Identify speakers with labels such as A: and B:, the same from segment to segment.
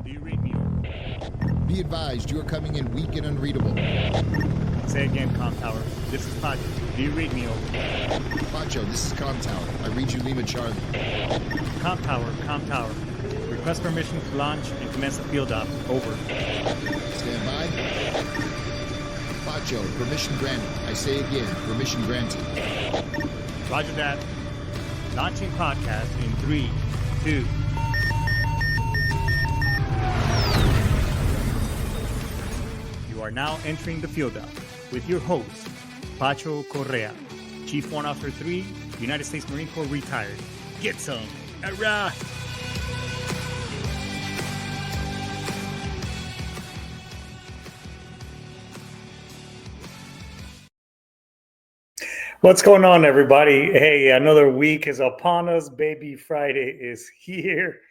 A: Do you read me?
B: Be advised, you are coming in weak and unreadable.
A: Say again, Com Tower. This is Pacho. Do you read me?
B: Pacho, this is Com Tower. I read you Lima Charlie.
A: Com Tower, Com Tower. Request permission to launch and commence the field op. Over.
B: Stand by. Pacho, permission granted. I say again, permission granted.
A: Roger that. Launching podcast in 3, 2. You are now entering the field op with your host, Pacho Correa, Chief Warrant Officer 3, United States Marine Corps retired. Get some. Hurrah! What's going on, everybody? Hey, another week is upon us. Baby Friday is here.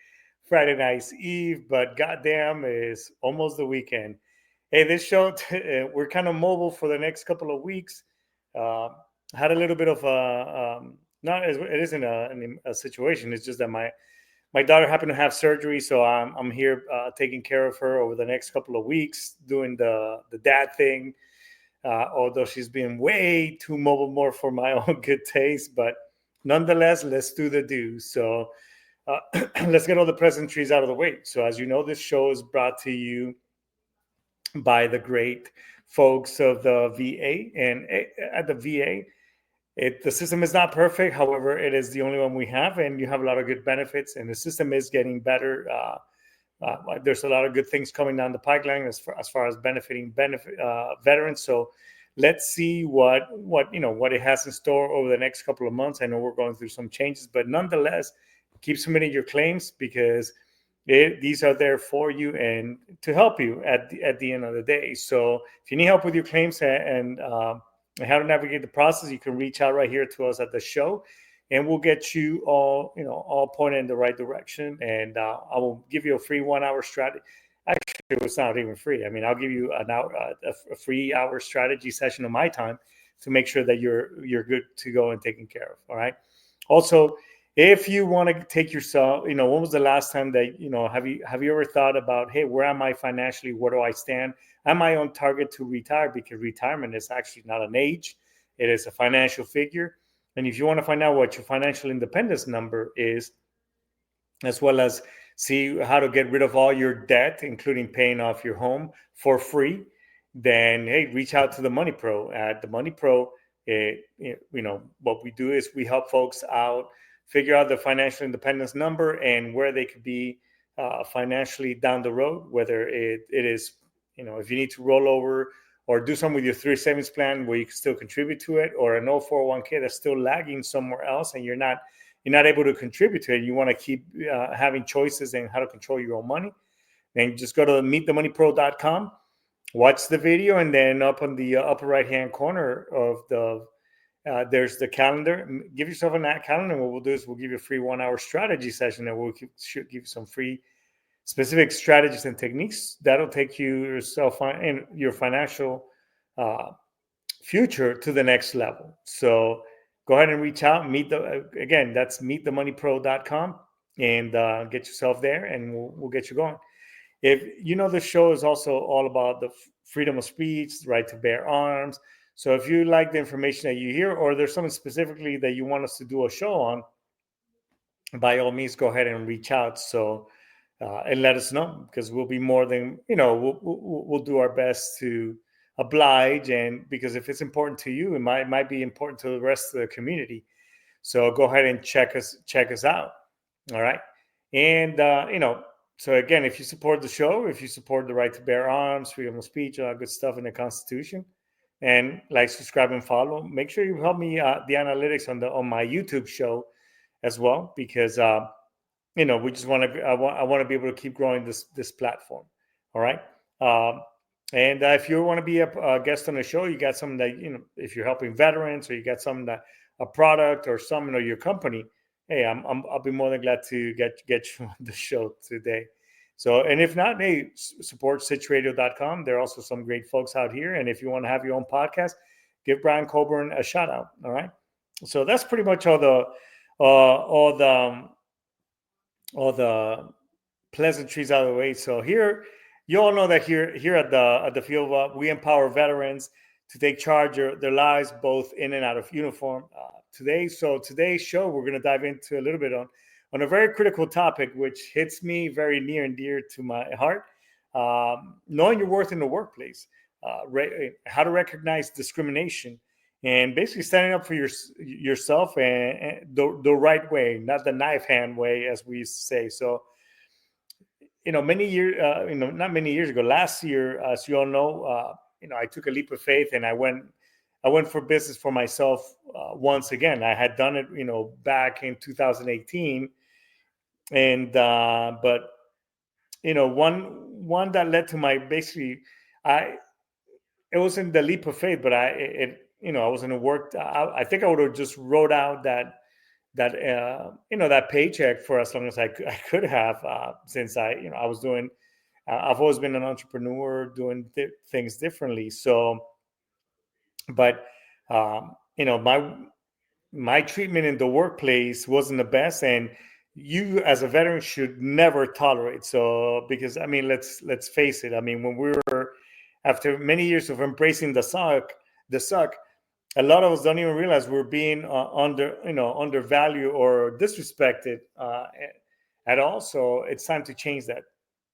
A: Friday night's Eve, but goddamn, is almost the weekend. Hey, this show, we're kind of mobile for the next couple of weeks. Had a little bit of it isn't a situation. It's just that my daughter happened to have surgery, so I'm here taking care of her over the next couple of weeks, doing the dad thing. Although she's been way too mobile more for my own good taste, but nonetheless, let's do the do. So let's get all the pleasantries out of the way. So as you know, this show is brought to you by the great folks of the VA. And at the VA, the system is not perfect. However, it is the only one we have, and you have a lot of good benefits, and the system is getting better. There's a lot of good things coming down the pipeline as far as benefiting veterans. So let's see what it has in store over the next couple of months. I know we're going through some changes, but nonetheless, keep submitting your claims because these are there for you and to help you at the end of the day. So if you need help with your claims and how to navigate the process, you can reach out right here to us at the show. And we'll get you all pointed in the right direction. And I will give you a free 1 hour strategy. Actually, it's not even free. I mean, I'll give you an hour, a free hour strategy session of my time to make sure that you're good to go and taken care of. All right. Also, if you want to take yourself, when was the last time that have you ever thought about, hey, where am I financially? Where do I stand? Am I on target to retire? Because retirement is actually not an age; it is a financial figure. And if you want to find out what your financial independence number is, as well as see how to get rid of all your debt, including paying off your home for free, then, hey, reach out to the Money Pro. At the Money Pro, what we do is we help folks out, figure out the financial independence number and where they could be financially down the road, whether it is, if you need to roll over or do something with your 3 savings plan where you can still contribute to it, or an old 401k that's still lagging somewhere else and you're not able to contribute to it. You want to keep having choices in how to control your own money. Then just go to meetthemoneypro.com, watch the video, and then up on the upper right-hand corner of there's the calendar. Give yourself a calendar. And what we'll do is we'll give you a free 1 hour strategy session, and we'll give you some free specific strategies and techniques that'll take yourself and your financial future to the next level. So go ahead and reach out. That's meetthemoneypro.com, and get yourself there, and we'll get you going. If the show is also all about the freedom of speech, the right to bear arms. So if you like the information that you hear, or there's something specifically that you want us to do a show on, by all means, go ahead and reach out. So and let us know, because we'll be more than we'll do our best to oblige, and because if it's important to you, it might be important to the rest of the community. So go ahead and check us out. All right. And so again, if you support the show, if you support the right to bear arms, freedom of speech, all that good stuff in the Constitution, and like, subscribe, and follow, make sure you help me the analytics on my YouTube show as well, because we just want to. I want to be able to keep growing this platform. All right. And if you want to be a guest on the show, you got something that if you're helping veterans, or you got something that a product or something, or your company, hey, I'll be more than glad to get you on the show today. So, and if not, hey, support Sitchradio.com. There are also some great folks out here. And if you want to have your own podcast, give Brian Coburn a shout out. All right. So that's pretty much all the pleasantries out of the way. So here, you all know that here at the field, we empower veterans to take charge of their lives, both in and out of uniform. Today's show, we're going to dive into a little bit on a very critical topic, which hits me very near and dear to my heart. Knowing your worth in the workplace, how to recognize discrimination, and basically standing up for yourself and the right way, not the knife hand way, as we used to say. So, many years, not many years ago, last year, as you all know, I took a leap of faith and I went for business for myself once again. I had done it, back in 2018, and but one that led to my basically, I it wasn't the leap of faith, but I wasn't a work. I think I would have just wrote out that paycheck for as long as I could have, since I was doing. I've always been an entrepreneur, doing things differently. So, but my treatment in the workplace wasn't the best, and you as a veteran should never tolerate. So, because let's face it. When we were after many years of embracing the suck, a lot of us don't even realize we're being undervalued or disrespected at all. So it's time to change that.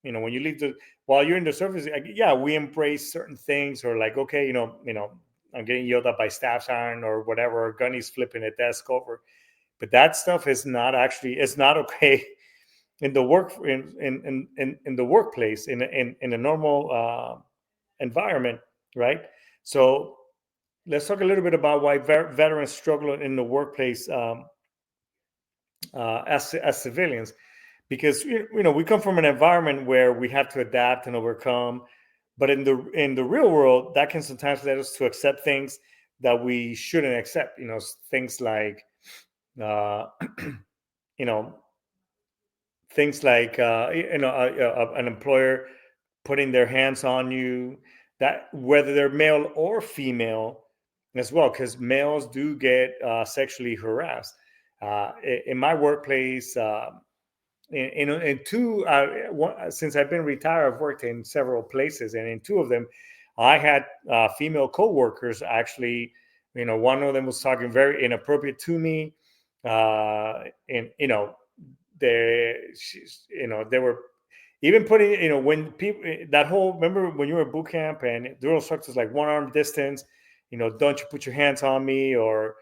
A: When you leave while you're in the service, yeah, we embrace certain things, or like, okay, I'm getting yelled at by staff sergeant or whatever, or Gunny's flipping a desk over, but that stuff is not actually, it's not okay in the in the workplace, in a normal environment, right? So let's talk a little bit about why veterans struggle in the workplace, as civilians, because we come from an environment where we have to adapt and overcome, but in the real world, that can sometimes lead us to accept things that we shouldn't accept. Things like, uh, you know, an employer putting their hands on you, that whether they're male or female as well, because males do get sexually harassed. In my workplace, in two, since I've been retired, I've worked in several places, and in two of them, I had female coworkers. Actually, one of them was talking very inappropriate to me, and they were even putting, when people, that whole, remember when you were at boot camp and drill instructors like one arm distance, don't you put your hands on me, or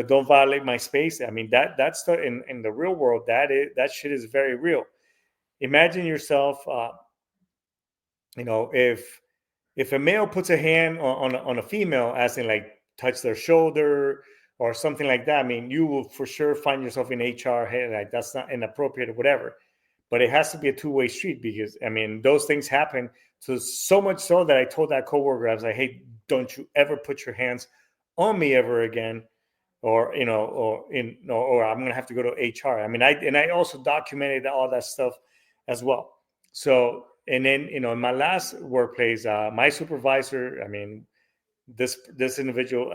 A: don't violate my space. That's the in the real world, that shit is very real. Imagine yourself, if a male puts a hand on a female, as in like touch their shoulder or something like that, you will for sure find yourself in HR. Hey, like, that's not inappropriate or whatever. But it has to be a two-way street, because those things happen. So much so that I told that coworker, I was like, hey, don't you ever put your hands on me ever again, or I'm gonna have to go to HR. I also documented all that stuff as well. So, and then in my last workplace, my supervisor, this individual,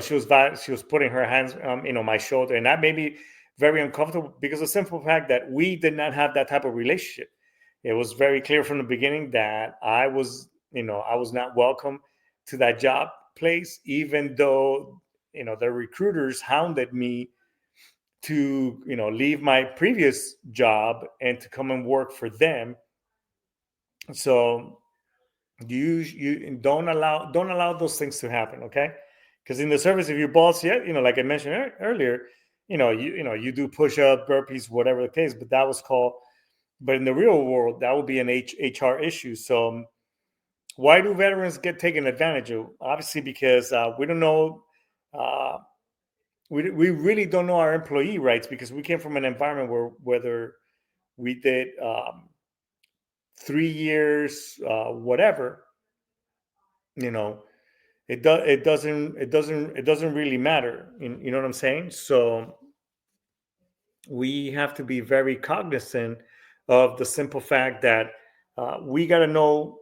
A: she was putting her hands my shoulder, and that made me very uncomfortable, because the simple fact that we did not have that type of relationship. It was very clear from the beginning that I was not welcome to that job place, even though the recruiters hounded me to leave my previous job and to come and work for them. So you don't allow those things to happen, okay? Because in the service, if your boss, yeah, like I mentioned earlier, you do push-up, burpees, whatever the case, but that was called. But in the real world, that would be an HR issue. So why do veterans get taken advantage of? Obviously, because we don't know. We really don't know our employee rights, because we came from an environment where, whether we did 3 years, whatever, it doesn't really matter. You know what I'm saying? So we have to be very cognizant of the simple fact that we got to know,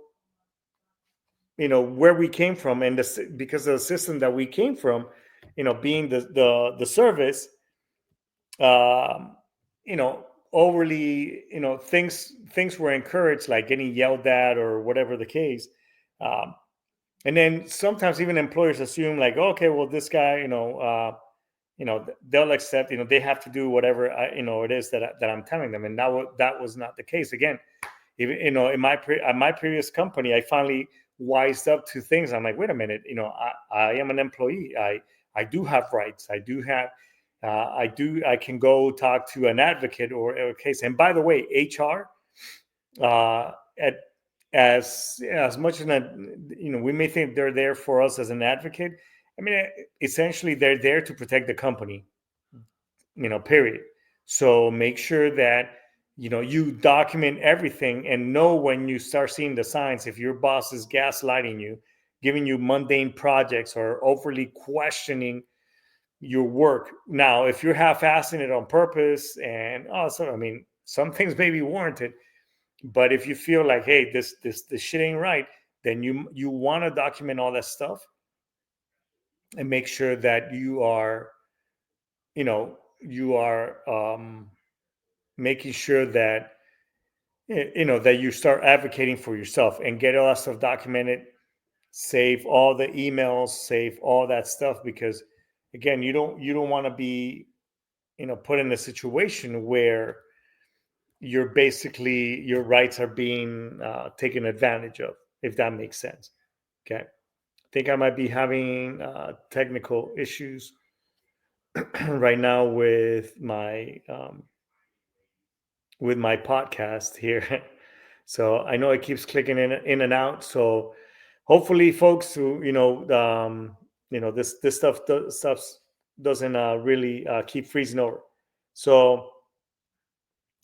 A: where we came from, and because of the system that we came from, being the service, um, you know overly, things were encouraged, like getting yelled at or whatever the case. Um, and then sometimes even employers assume like, okay, well, this guy, they'll accept, they have to do whatever it is that I'm telling them. And that was not the case. Again, even, in at my previous company, I finally wised up to things. I'm like, wait a minute, I am an employee. I do have rights. I do have, I can go talk to an advocate or a case. And by the way, HR, at as much as we may think they're there for us as an advocate. I mean, essentially, they're there to protect the company. Period. So make sure that you document everything and know when you start seeing the signs. If your boss is gaslighting you, giving you mundane projects, or overly questioning your work. Now, if you're half-assing it on purpose, and some things may be warranted. But if you feel like, hey, this shit ain't right, then you want to document all that stuff and make sure that you are making sure that that you start advocating for yourself and get all that stuff documented. Save all the emails, save all that stuff, because again, you don't want to be put in a situation where you're basically, your rights are being taken advantage of, if that makes sense. Okay. I think I might be having technical issues right now with my podcast here. So I know it keeps clicking in and out. So hopefully, folks, who this stuff doesn't really keep freezing over. So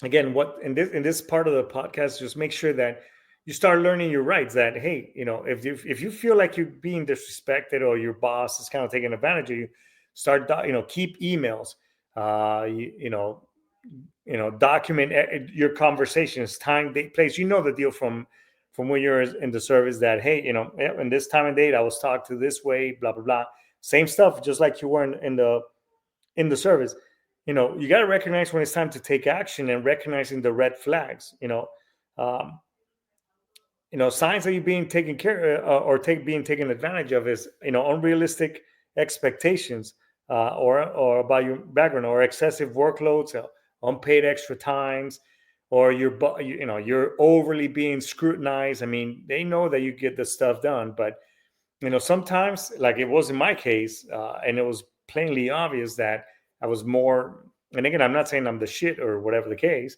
A: again, what in this part of the podcast, just make sure that you start learning your rights. That, hey, if you feel like you're being disrespected or your boss is kind of taking advantage of you, start keep emails. Document your conversations, time, date, place. The deal from when you're in the service, that, hey, in this time and date I was talked to this way, blah blah blah. Same stuff, just like you were in the service. You got to recognize when it's time to take action, and recognizing the red flags. Um, signs that you're being taken care or being taken advantage of is unrealistic expectations, or about your background, or excessive workloads, unpaid extra times, or you're overly being scrutinized. I mean, they know that you get the stuff done, but sometimes, like it was in my case, and it was plainly obvious that I was more. And again, I'm not saying I'm the shit or whatever the case.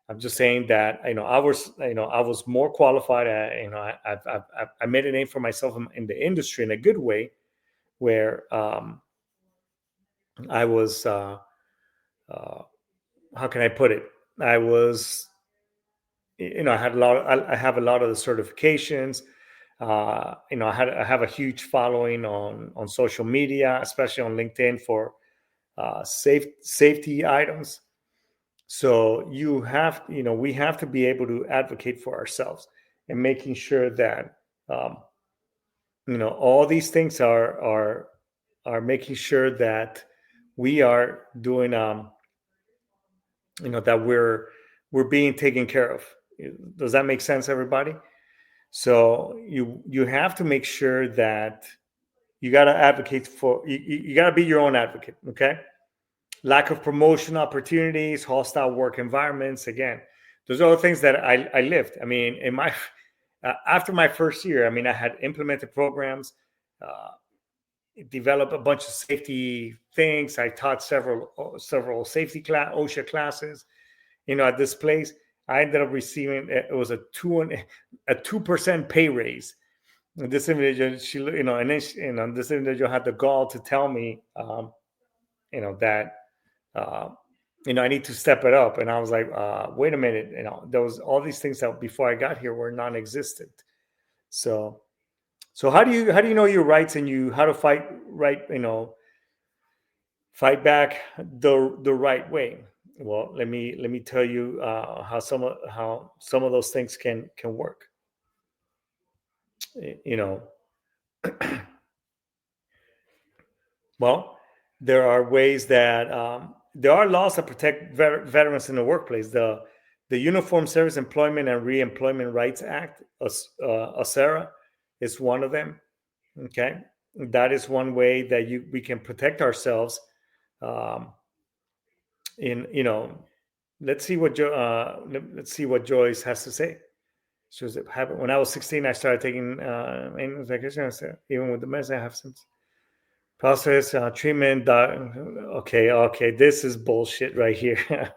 A: I'm just saying that I was more qualified. I made a name for myself in the industry in a good way, where I was. How can I put it? I was. I had a lot. I have a lot of the certifications. I have a huge following on social media, especially on LinkedIn, for safety items. So we have to be able to advocate for ourselves, and making sure that all these things are making sure that we are doing that we're being taken care of. Does that make sense, everybody? So you have to make sure that you got to advocate for, you got to be your own advocate. Okay. Lack of promotion opportunities, hostile work environments. Again, those are the things that I lived. I mean, in my after my first year, I mean, I had implemented programs, developed a bunch of safety things. I taught several safety OSHA classes. At this place, I ended up receiving, it was a 2% pay raise. And this individual, this individual had the gall to tell me, that, I need to step it up. And I was like, wait a minute, there was all these things that before I got here were non-existent. So how do you know your rights, and how to fight back the right way? Well, let me tell you how some of those things can work. Well, there are ways that there are laws that protect veterans in the workplace. The Uniform Service Employment and Reemployment Rights Act, USERRA, is one of them. Okay, that is one way that we can protect ourselves. Um, in let's see what Joyce has to say. She was when I was 16, I started taking vacation. Even with the medicine, I have some process treatment. Okay, this is bullshit right here.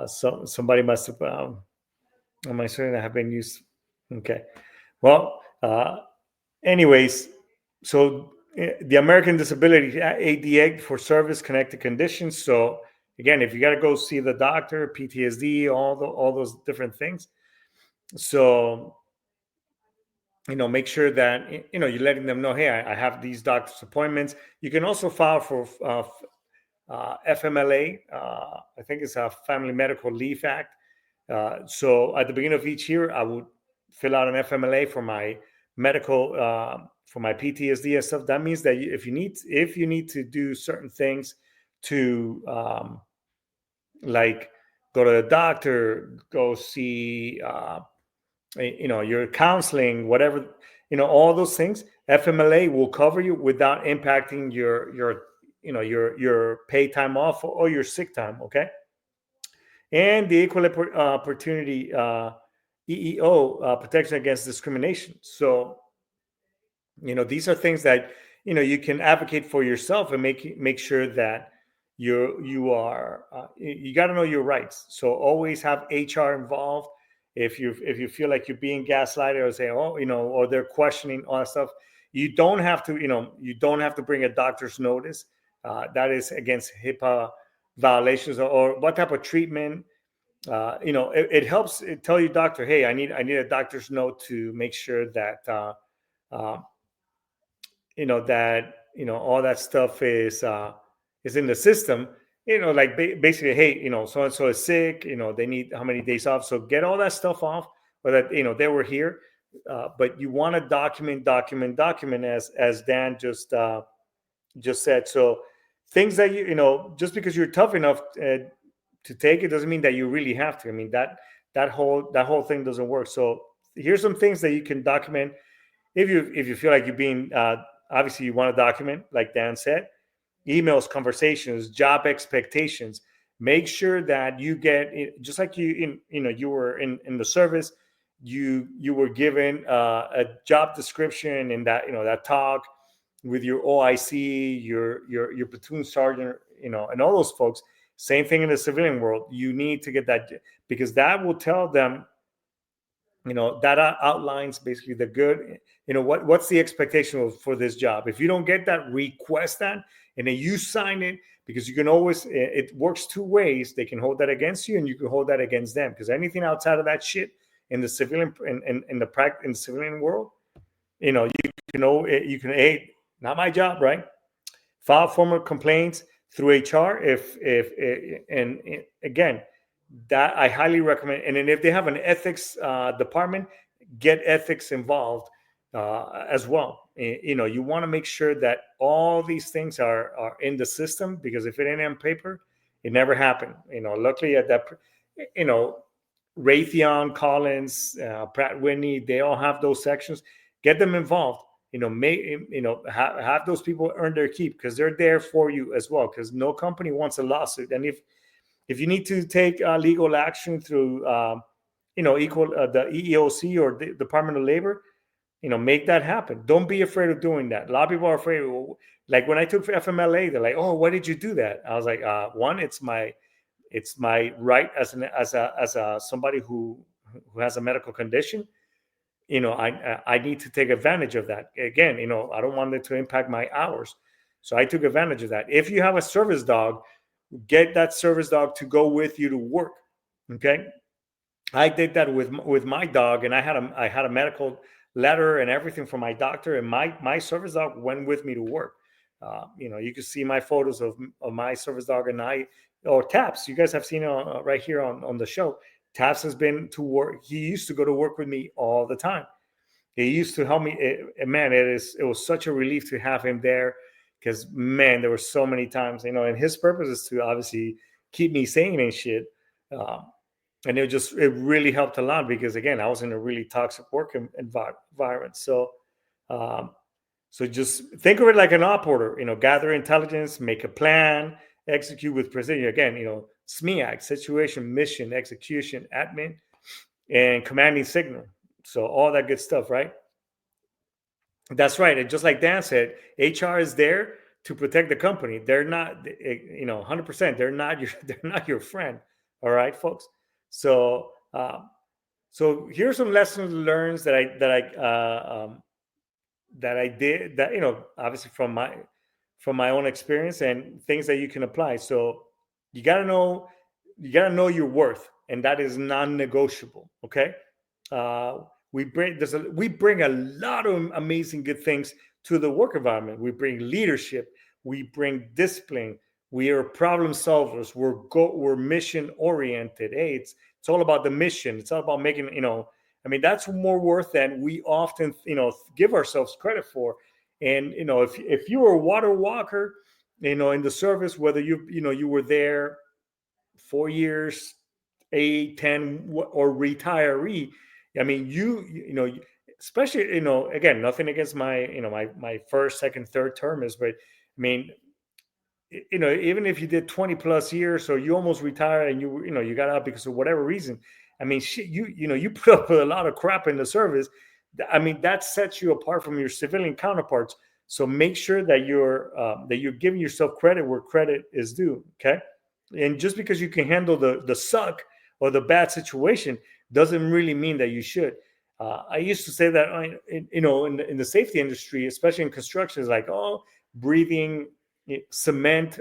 A: So somebody must have. Am I certain that have been used? Okay, well, anyways, so the American Disability ADA for service-connected conditions. So again, if you got to go see the doctor, PTSD, all those different things. So make sure that you're letting them know, hey, I have these doctor's appointments. You can also file for FMLA. I think it's a Family Medical Leave Act. So at the beginning of each year, I would fill out an FMLA for my medical, for my PTSD and stuff. That means that if you need to do certain things to, like go to the doctor, go see, your counseling, whatever, all those things, FMLA will cover you without impacting your pay time off or your sick time. Okay. And the Equal Opportunity EEO, protection against discrimination. So, these are things that you can advocate for yourself and make sure that you got to know your rights. So always have HR involved. If you feel like you're being gaslighted or say, or they're questioning all that stuff, you don't have to bring a doctor's notice. That is against HIPAA violations or what type of treatment. It helps tell your doctor, hey, I need a doctor's note to make sure that all that stuff is in the system. Like basically, hey, so and so is sick. They need how many days off. So get all that stuff off, or that they were here. But you want to document as Dan just said. So things that just because you're tough enough to take it doesn't mean that you really have to. I mean that whole thing doesn't work. So here's some things that you can document if you feel like you're being obviously you want to document, like Dan said, emails, conversations, job expectations. Make sure that you get, just like you were in the service, you were given a job description in that talk with your OIC, your platoon sergeant, and all those folks. Same thing in the civilian world. You need to get that, because that will tell them, that outlines basically the good, what's the expectation for this job. If you don't get that, request that, and then you sign it, because you can always, it works two ways. They can hold that against you, and you can hold that against them, because anything outside of that shit in the civilian, in the civilian world, you can, hey, not my job, right? File formal complaints through HR and again, that I highly recommend. And then if they have an ethics department, get ethics involved as well. You want to make sure that all these things are in the system, because if it ain't on paper, it never happened. Luckily at that, Raytheon, Collins, Pratt Whitney, they all have those sections. Get them involved. Have those people earn their keep, because they're there for you as well. Because no company wants a lawsuit, and if you need to take legal action through, the EEOC or the Department of Labor, make that happen. Don't be afraid of doing that. A lot of people are afraid. Like when I took FMLA, they're like, "Oh, why did you do that?" I was like, "One, it's my right as somebody who has a medical condition. I need to take advantage of that. Again, I don't want it to impact my hours, so I took advantage of that. If you have a service dog, get that service dog to go with you to work. Okay, I did that with my dog, and I had a medical letter and everything from my doctor, and my service dog went with me to work. You can see my photos of my service dog and or Taps. You guys have seen it right here on the show. Taps has been to work. He used to go to work with me all the time. He used to help me. Man, it was such a relief to have him there, because man, there were so many times, and his purpose is to obviously keep me sane and shit. Um, and it really helped a lot because again, I was in a really toxic work environment. Um, so just think of it like an operator, gather intelligence, make a plan, execute with precision. Again, SMEAC, situation, mission, execution, admin, and commanding signal. So all that good stuff, right? That's right. And just like Dan said, HR is there to protect the company. They're not, 100%. They're not your, they're not your friend. All right, folks. So, so here's some lessons learned that I did, that obviously from my own experience, and things that you can apply. So you gotta know your worth, and that is non-negotiable. Okay. uh, we bring a lot of amazing good things to the work environment. We bring leadership, we bring discipline, we are problem solvers, we're mission oriented. Hey, it's all about the mission. It's all about making, I mean, that's more worth than we often, give ourselves credit for. And if you were a water walker, in the service, whether you were there 4 years, 8, 10, or retiree, I mean, especially, again, nothing against my first, second, third term but I mean, even if you did 20 plus years, or you almost retired and you got out because of whatever reason, I mean, shit, you put up with a lot of crap in the service. I mean, that sets you apart from your civilian counterparts. So make sure that you're giving yourself credit where credit is due. Okay. And just because you can handle the suck or the bad situation doesn't really mean that you should. I used to say that, in the safety industry, especially in construction, is like, oh, breathing cement,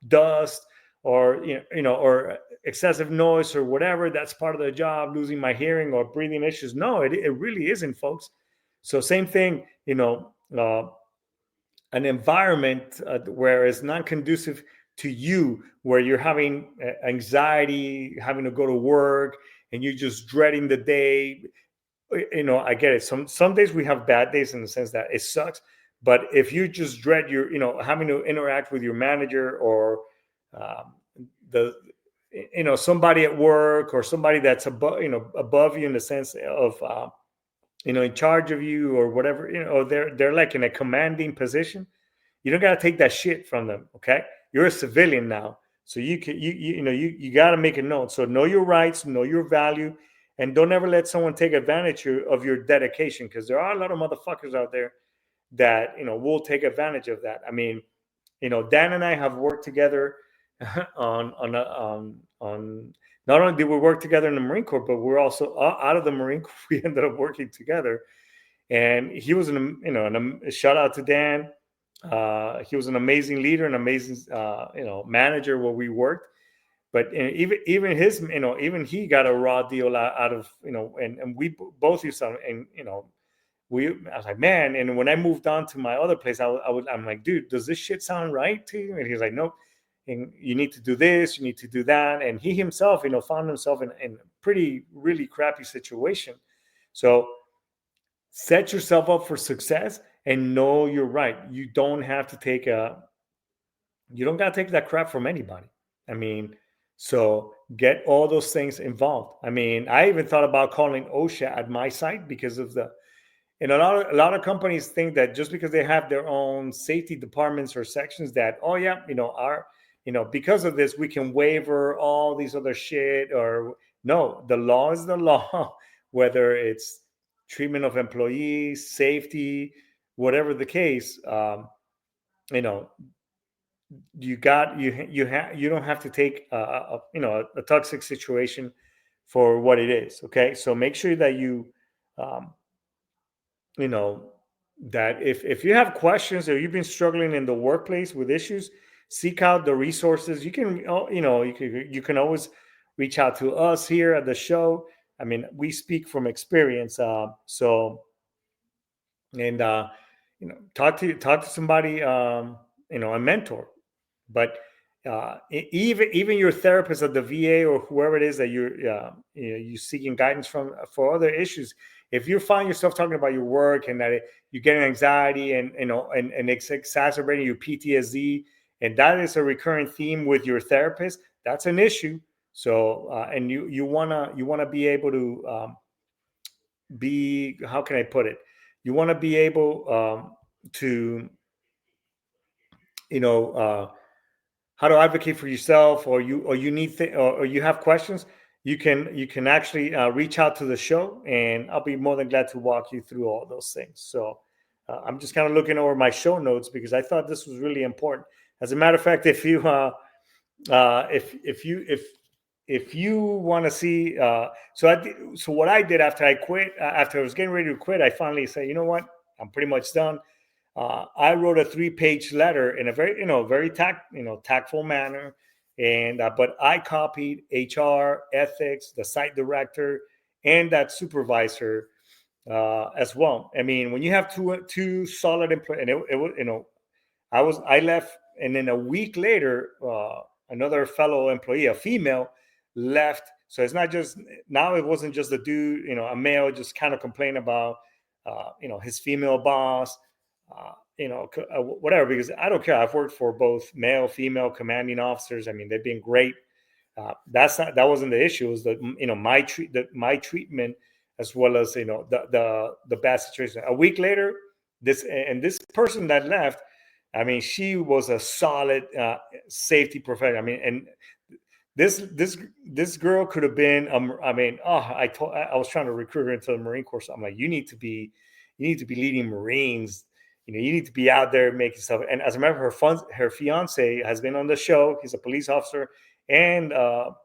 A: dust, or or excessive noise or whatever, that's part of the job. Losing my hearing or breathing issues, no, it really isn't, folks. So same thing, an environment where it's not conducive to you, where you're having anxiety, having to go to work, and you're just dreading the day. I get it. Some days we have bad days in the sense that it sucks. But if you just dread your, having to interact with your manager, or um, the, somebody at work, or somebody that's above you in the sense of, in charge of you or whatever, they're like in a commanding position. You don't got to take that shit from them. Okay. You're a civilian now. So you got to make it known. So know your rights, know your value, and don't ever let someone take advantage of your dedication, because there are a lot of motherfuckers out there that will take advantage of that. I mean, Dan and I have worked together on not only did we work together in the Marine Corps, but we're also out of the Marine Corps. We ended up working together, and he was a shout out to Dan. He was an amazing leader, an amazing manager where we worked. But even his, even he got a raw deal out of, and we both used to, and I was like, man. And when I moved on to my other place, I'm like, dude, does this shit sound right to you? And he was like, nope. And you need to do this, you need to do that. And he himself, found himself in a pretty, really crappy situation. So set yourself up for success and know you're right. You don't have to you don't got to take that crap from anybody. I mean, so get all those things involved. I mean, I even thought about calling OSHA at my site because of and a lot of companies think that just because they have their own safety departments or sections, that, oh yeah, because of this we can waiver all these other shit. Or no, the law is the law. Whether it's treatment of employees, safety, whatever the case, you know you don't have to take a toxic situation for what it is. Okay, so make sure that um, you know that if you have questions, or you've been struggling in the workplace with issues, seek out the resources. You can you can always reach out to us here at the show. I mean, we speak from experience. So and talk to somebody, a mentor. But Even your therapist at the VA or whoever it is that you seeking guidance from for other issues. If you find yourself talking about your work and that you get anxiety and and it's exacerbating your PTSD, and that is a recurring theme with your therapist, that's an issue. So and you wanna be able to be, how can I put it? You want to be able to you know how to advocate for yourself, or you need or you have questions. You can actually reach out to the show, and I'll be more than glad to walk you through all those things. So I'm just kind of looking over my show notes because I thought this was really important. As a matter of fact, if you want to see, so what I did after I quit, after I was getting ready to quit, I finally said, you know what, I'm pretty much done. I wrote a 3-page letter in a very, very tactful manner, and but I copied HR, ethics, the site director, and that supervisor as well. I mean, when you have two solid employees, and it was, I left, and then a week later, another fellow employee, a female, left. So it's not just now. It wasn't just a dude, a male, just kind of complain about, his female boss, whatever. Because I don't care. I've worked for both male, female commanding officers. I mean, they've been great. That wasn't the issue. It was my treatment, as well as the bad situation. A week later, this person that left, I mean, she was a solid safety professional. I mean, and this girl could have been. I mean, I was trying to recruit her into the Marine Corps. So I'm like, you need to be leading Marines. You need to be out there making stuff. And as a matter of her fiance has been on the show. He's a police officer and a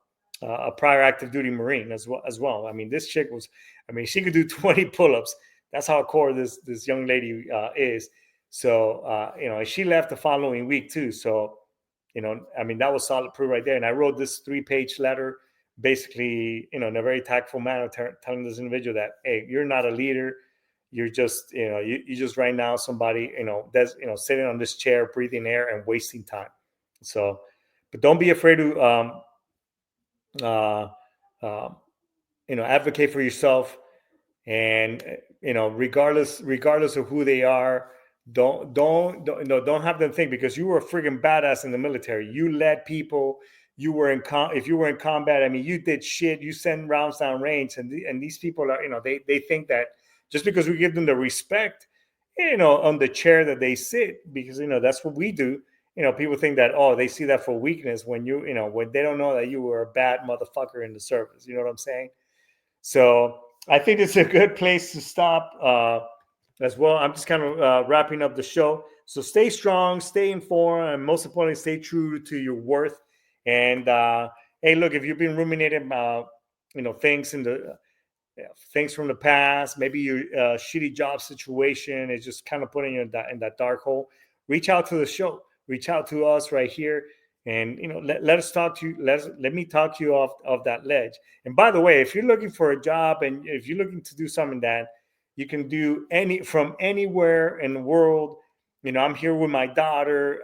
A: prior active duty Marine as well. I mean, this chick was. I mean, she could do 20 pull-ups. That's how core this young lady is. So, she left the following week too. So, I mean, that was solid proof right there. And I wrote this 3-page letter, basically, in a very tactful manner, telling this individual that, hey, you're not a leader. You're just, you just right now somebody, that's, sitting on this chair, breathing air and wasting time. So, but don't be afraid to, uh, uh, advocate for yourself. And regardless of who they are, don't have them think because you were a friggin' badass in the military, you led people, you were if you were in combat, I mean, you did shit, you send rounds down range, and these people are, they think that just because we give them the respect, on the chair that they sit, because that's what we do. People think that, oh, they see that for weakness when when they don't know that you were a bad motherfucker in the service. You know what I'm saying? So I think it's a good place to stop as well. I'm just kind of wrapping up the show. So stay strong, stay informed, and most importantly, stay true to your worth. And hey, look, if you've been ruminating about things things from the past, maybe your shitty job situation is just kind of putting you in that dark hole, reach out to the show, reach out to us right here, and let us talk to you. Let me talk to you off of that ledge. And by the way, if you're looking for a job and if you're looking to do something that you can do from anywhere in the world, I'm here with my daughter.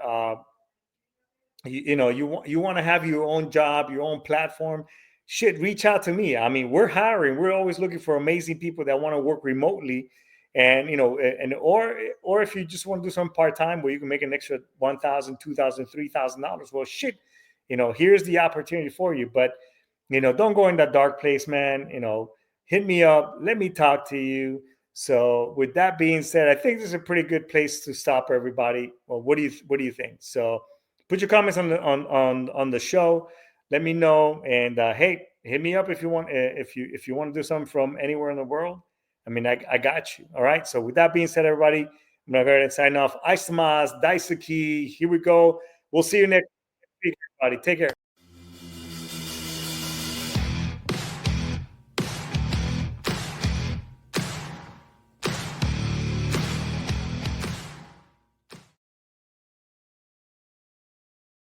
A: You want to have your own job, your own platform, shit, reach out to me. I mean, we're hiring. We're always looking for amazing people that want to work remotely. And or if you just want to do some part-time where you can make an extra $1,000, $2,000, $3,000, well, shit, here's the opportunity for you. But don't go in that dark place, man. Hit me up, let me talk to you. So with that being said, I think this is a pretty good place to stop, everybody. Well, what do you think? So put your comments on the show. Let me know, and hey, hit me up if you want if you want to do something from anywhere in the world. I mean, I got you. All right. So with that being said, everybody, I'm gonna go ahead and sign off. Aistamas, Daisuki. Here we go. We'll see you next week, everybody. Take care.